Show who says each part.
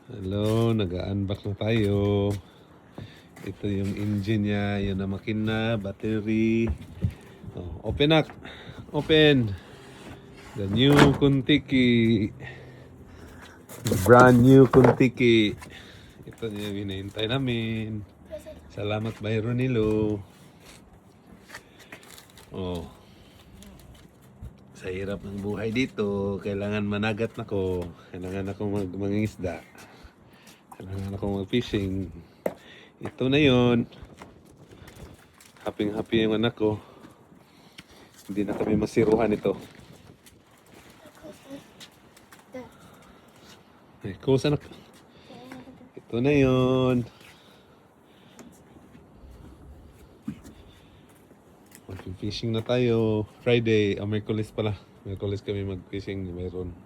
Speaker 1: Hello, nag-unbox na tayo. Ito yung engine niya, yun ang makina, battery. Oh, open up. Open. The new Kuntiki. The brand new Kuntiki. Ito niya yung hinihintay namin. Salamat Byron Nilo. Oh. Sa hirap ng buhay dito, kailangan managat na ko. Kailangan akong mangingisda. Kailangan akong mag-fishing. Ito na yon. Happy yung anak ko. Hindi na kami masiruhan ito. Ay, kusa na. Ito na yon. Mag-fishing na tayo. Friday, Merkulis pala. Merkulis kami mag-fishing. Mayroon.